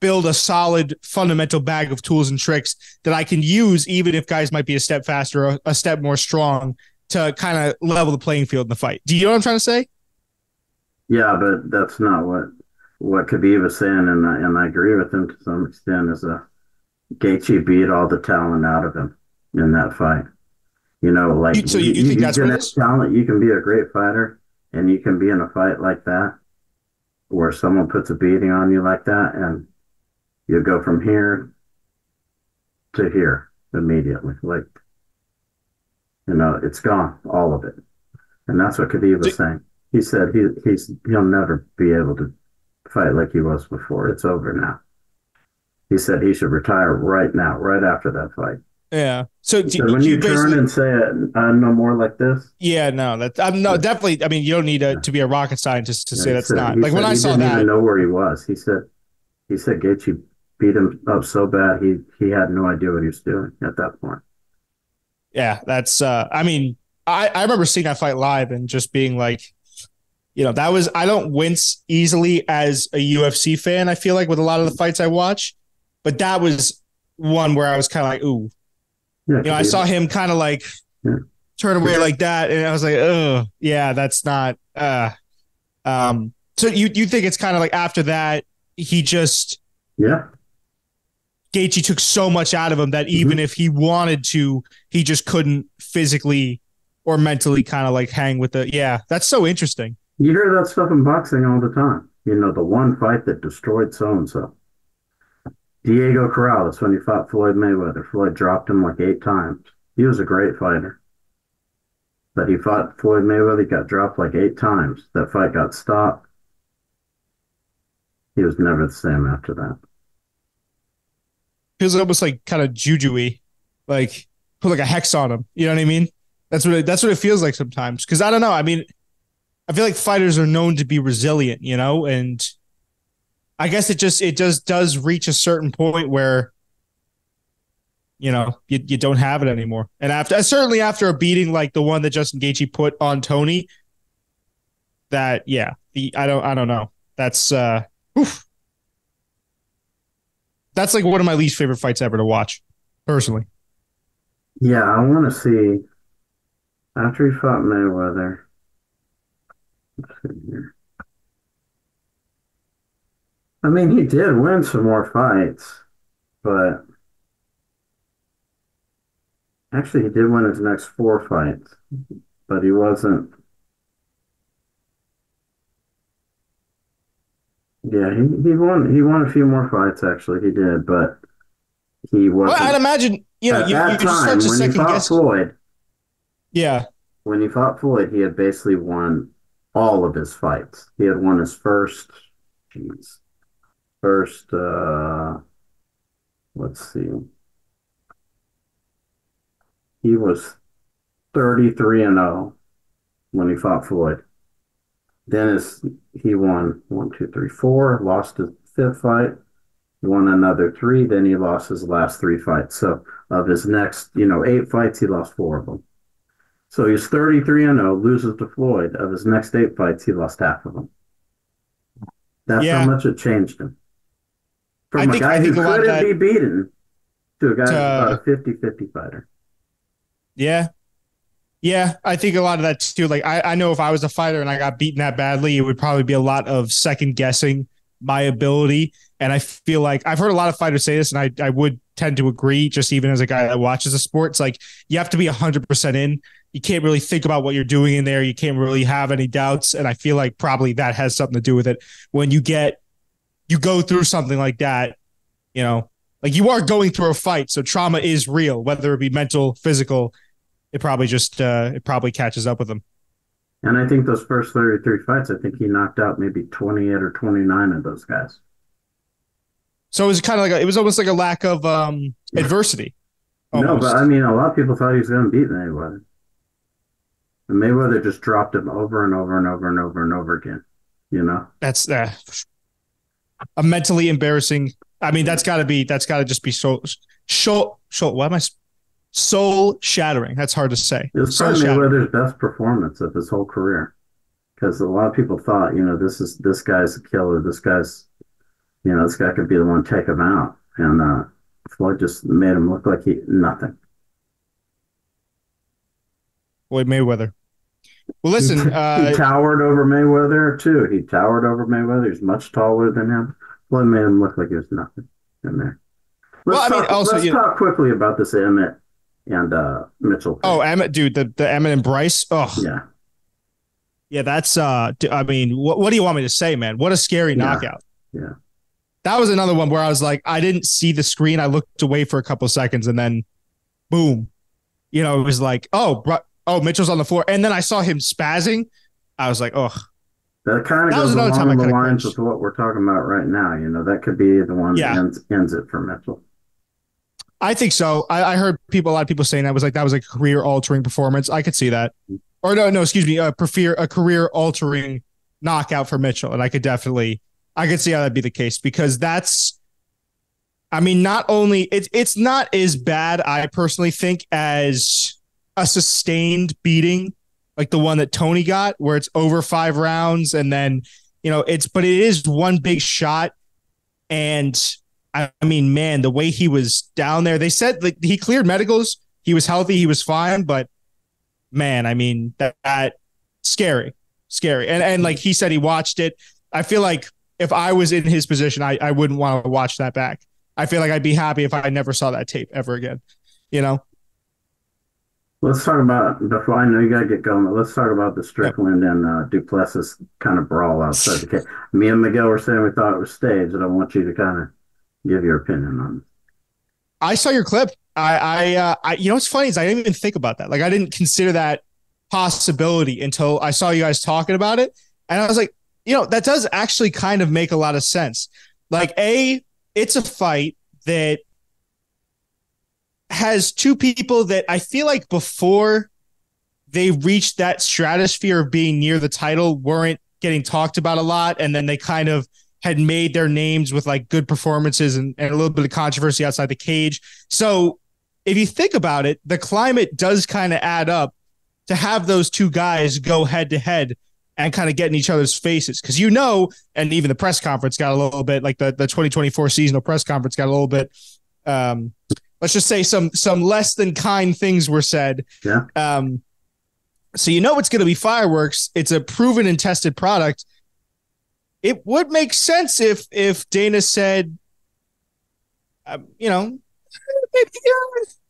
build a solid fundamental bag of tools and tricks that I can use, even if guys might be a step faster or a step more strong, to kind of level the playing field in the fight? Do you know what I'm trying to say? Yeah, but that's not what Khabib was saying, and I agree with him to some extent. Is Gaethje beat all the talent out of him in that fight. Like So you think you that's can what it have is? talent, you can be a great fighter, and you can be in a fight like that where someone puts a beating on you like that, and you go from here to here immediately. Like, it's gone, all of it. And that's what Khabib So, was saying. He said he'll never be able to fight like he was before. It's over now. He said he should retire right now, right after that fight. yeah. So He do, said, when do you you turn basically? and say, no more like this, Yeah, no, that I'm no yeah, definitely. I mean, you don't need yeah, to be a rocket scientist to yeah. say He that's said not he like when said I he saw didn't even that. know where he was. He said Gaethje beat him up so bad he had no idea what he was doing at that point. Yeah, that's. I mean, I remember seeing that fight live and just being like, that was. I don't wince easily as a UFC fan. I feel like with a lot of the fights I watch, but that was one where I was kind of like, ooh, Yeah, I Khabib. saw him kind of like Yeah, turn away Khabib. like that, and I was like, oh, yeah, that's not. So you think it's kind of like after that he just Yeah. Gaethje took so much out of him that even Hmm. if he wanted to, he just couldn't physically or mentally kind of like hang with the. Yeah, that's so interesting. You hear that stuff in boxing all the time. The one fight that destroyed so and so. Diego Corrales, when he fought Floyd Mayweather, Floyd dropped him like 8 times. He was a great fighter, but he fought Floyd Mayweather, he got dropped like 8 times. That fight got stopped. He was never the same after that. Feels almost like kind of juju-y, like put like a hex on him. You know what I mean? That's what it feels like sometimes. Because I don't know. I mean, I feel like fighters are known to be resilient, and I guess it just does reach a certain point where you don't have it anymore. And certainly after a beating like the one that Justin Gaethje put on Tony, that yeah, I don't know. That's oof. That's like one of my least favorite fights ever to watch, personally. Yeah, I want to see after he fought Mayweather. Let's see here. I mean, he did win some more fights, but actually, he did win his next 4 fights, but he wasn't. Yeah, he won a few more fights actually. He did, but he Well, I'd wasn't imagine at you that just start time to when he second fought guess. Floyd. Yeah. When he fought Floyd, he had basically won all of his fights. He had won his geez, first, let's see, he was 33 and 0 when he fought Floyd. He won one, two, three, four, lost his fifth fight, won another three, then he lost his last three fights. So of his next, eight fights, he lost four of them. So he's 33 and 0, loses to Floyd. Of his next eight fights, he lost half of them. That's how Yeah. much it changed him. I From a think I guy who think a lot of couldn't that be beaten to a guy who's about a uh 50-50 fighter. yeah. Yeah, I think a lot of that too. Like I know if I was a fighter and I got beaten that badly, it would probably be a lot of second guessing my ability. And I feel like I've heard a lot of fighters say this, and I would tend to agree, just even as a guy that watches the sport. It's like you have to be 100% in. You can't really think about what you're doing in there. You can't really have any doubts. And I feel like probably that has something to do with it. When you go through something like that, you know, like you are going through a fight. So trauma is real, whether it be mental, physical. It probably catches up with him. And I think those first 33 fights, I think he knocked out maybe 28 or 29 of those guys. So it was kind of like it was almost like a lack of adversity, No, but I almost. mean, a lot of people thought he was going to beat Mayweather. And Mayweather just dropped him over and over and over and over and over again, you know? That's a mentally embarrassing. I mean, Yeah. that's got to just be so. Why am I soul shattering? That's hard to say. It was Soul probably shattering. Mayweather's best performance of his whole career because a lot of people thought, this guy's a killer. This guy could be the one to take him out. And Floyd just made him look like nothing. Floyd Mayweather. Well, listen. He towered over Mayweather too. He towered over Mayweather. He's much taller than him. Floyd made him look like he was nothing in there. Well, Let's I mean, talk. also, Let's talk quickly about this Emmett and Mitchell oh, thing. Emmett, dude, the Emmett and Bryce. Oh, Yeah, yeah, that's. I mean, what do you want me to say, man? What a scary yeah, knockout. yeah. That was another one where I was like, I didn't see the screen. I looked away for a couple of seconds, and then, boom, it was like, oh, Mitchell's on the floor, and then I saw him spazzing. I was like, oh, That kind of that was goes another time I along the kind of lines with cringed. what we're talking about right now. That could be the one that Yeah, ends it for Mitchell. I think so. I heard a lot of people saying that was like a career altering performance. I could see that. Or no, excuse me, a career altering knockout for Mitchell, and I could see how that'd be the case because that's. I mean, not only it's not as bad, I personally think, as a sustained beating like the one that Tony got, where it's over 5 rounds, and then but it is one big shot. And I mean, man, the way he was down there, they said like he cleared medicals, he was healthy, he was fine, but man, I mean that scary, scary. And like he said, he watched it. I feel like if I was in his position, I wouldn't want to watch that back. I feel like I'd be happy if I never saw that tape ever again. You know? Let's talk about before I know you gotta get going. But let's talk about the Yep. Strickland and Duplessis kind of brawl outside the cage. Me and Miguel were saying we thought it was staged, and I want you to kind of give your opinion on it. I saw your clip. What's funny is I didn't even think about that. Like I didn't consider that possibility until I saw you guys talking about it, and I was like, that does actually kind of make a lot of sense. Like it's a fight that has two people that I feel like before they reached that stratosphere of being near the title weren't getting talked about a lot, and then they kind of had made their names with like good performances and a little bit of controversy outside the cage. So if you think about it, the climate does kind of add up to have those two guys go head to head and kind of get in each other's faces. Because and even the press conference got a little bit like the 2024 seasonal press conference got a little bit let's just say some less than kind things were said. Yeah, So it's going to be fireworks. It's a proven and tested product. It would make sense if Dana said, maybe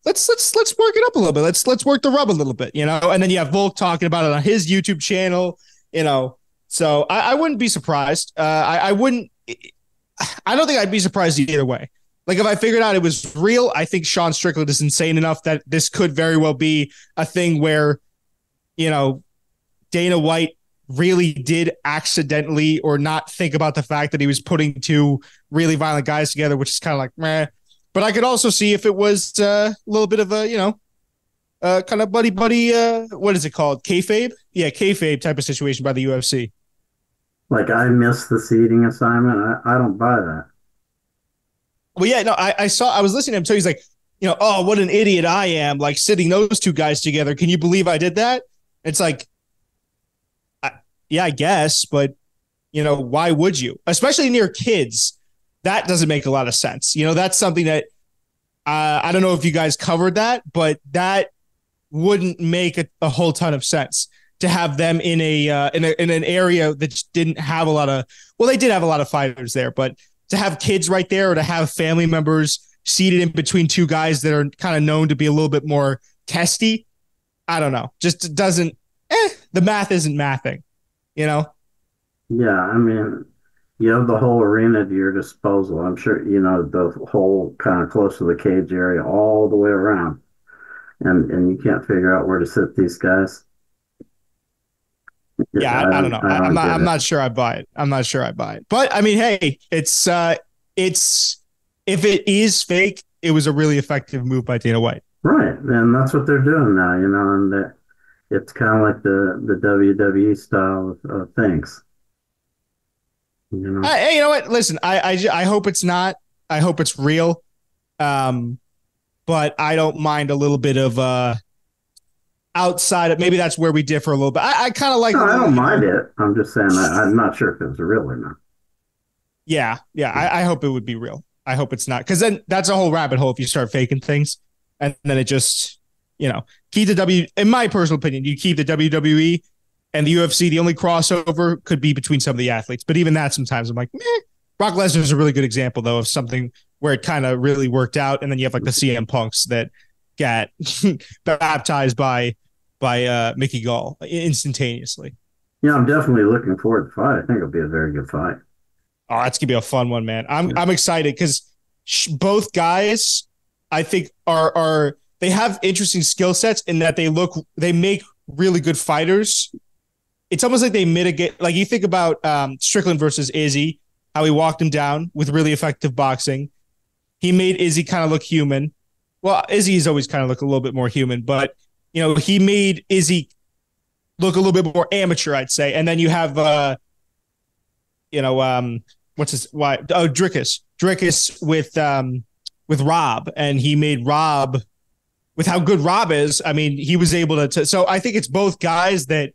let's work it up a little bit. Let's work the rub a little bit, And then you have Volk talking about it on his YouTube channel, So I wouldn't be surprised. I wouldn't. I don't think I'd be surprised either way. Like if I figured out it was real, I think Sean Strickland is insane enough that this could very well be a thing where you know, Dana White really did accidentally or not think about the fact that he was putting two really violent guys together, which is kind of like meh. But I could also see if it was a little bit of a, kind of buddy buddy. What is it called? Kayfabe? Yeah, kayfabe type of situation by the UFC. Like I missed the seating assignment. I don't buy that. Well, yeah, no, I was listening to him. So he's like, oh, what an idiot I am, like sitting those two guys together. Can you believe I did that? It's like, yeah, I guess, but why would you? Especially near kids. That doesn't make a lot of sense. That's something that I don't know if you guys covered that, but that wouldn't make a whole ton of sense to have them in in an area that didn't have a lot of. Well, they did have a lot of fighters there, but to have kids right there or to have family members seated in between two guys that are kind of known to be a little bit more testy, I don't know. Just doesn't. The math isn't mathing, you know. Yeah, I mean, you have the whole arena at your disposal. I'm sure you know the whole kind of close to the cage area all the way around, and you can't figure out where to sit these guys. Yeah, I don't know. I I'm don't not. get I'm it. not sure I buy it. I'm not sure I buy it. But I mean, hey, it's if it is fake, it was a really effective move by Dana White. Right, and that's what they're doing now, and that it's kind of like the WWE style of things, you know. Hey, you know what? Listen, I hope it's not. I hope it's real. Um, but I don't mind a little bit of outside of maybe that's where we differ a little bit. I kind of like No, a I little, don't mind it. I'm just saying I'm not sure if it was real or not. yeah. I hope it would be real. I hope it's not because then that's a whole rabbit hole if you start faking things, and then it just keep the W. In my personal opinion, you keep the WWE and the UFC. The only crossover could be between some of the athletes, but even that sometimes I'm like, meh. Brock Lesnar is a really good example though of something where it kind of really worked out, and then you have like the CM Punks that got baptized by Mickey Gall instantaneously. Yeah, I'm definitely looking forward to the fight. I think it'll be a very good fight. Oh, that's gonna be a fun one, man. I'm Yeah. I'm excited because both guys, I think, are they have interesting skill sets in that they make really good fighters. It's almost like they mitigate. Like you think about Strickland versus Izzy, how he walked him down with really effective boxing. He made Izzy kind of look human. Well, Izzy's always kind of look a little bit more human, but he made Izzy look a little bit more amateur, I'd say. And then you have you know, what's his why? Oh, Drickus with Rob, and he made Rob with how good Rob is. I mean, he was able to. So I think it's both guys that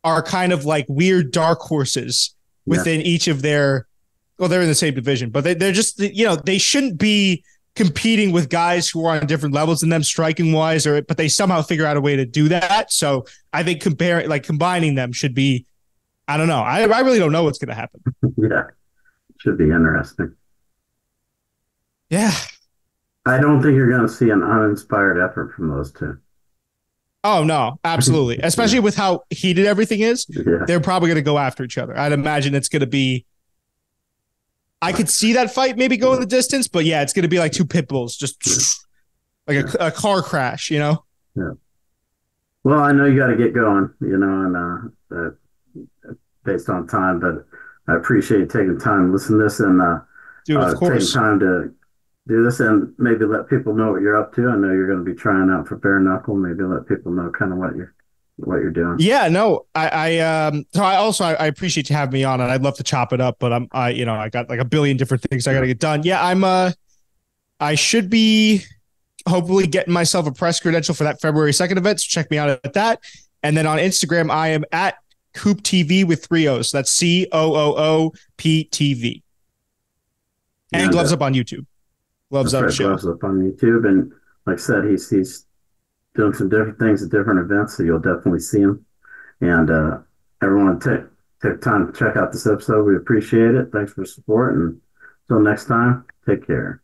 are kind of like weird dark horses Yeah. within each of their. Well, they're in the same division, but they're just they shouldn't be competing with guys who are on different levels than them striking wise, but they somehow figure out a way to do that. So I think combining them should be. I don't know. I really don't know what's going to happen. Yeah, should be interesting. Yeah. I don't think you're going to see an uninspired effort from those two. Oh no, absolutely. Yeah, Especially with how heated everything is, yeah, they're probably going to go after each other. I'd imagine it's going to be. I could see that fight maybe go in the distance, but yeah, it's going to be like two pit bulls, yeah, just like yeah, a car crash. yeah. Well, I know you got to get going, based on time, but I appreciate you taking time to listen to this and Dude, of taking course. time to do this and maybe let people know what you're up to. I know you're going to be trying out for bare knuckle. Maybe let people know kind of what you're doing. Yeah, no, so I appreciate you having me on, and I'd love to chop it up, but I got like a billion different things I got Yeah, to get done. Yeah, I should be hopefully getting myself a press credential for that February 2nd event. So check me out at that. And then on Instagram, I am at Coop TV with three O's. That's COOOPTV. And and Gloves Up on YouTube. Gloves that's Up right, show. Gloves Up on YouTube. And like I said, he's doing some different things at different events, so you'll definitely see him. And everyone take time to check out this episode. We appreciate it. Thanks for the support. And until next time, take care.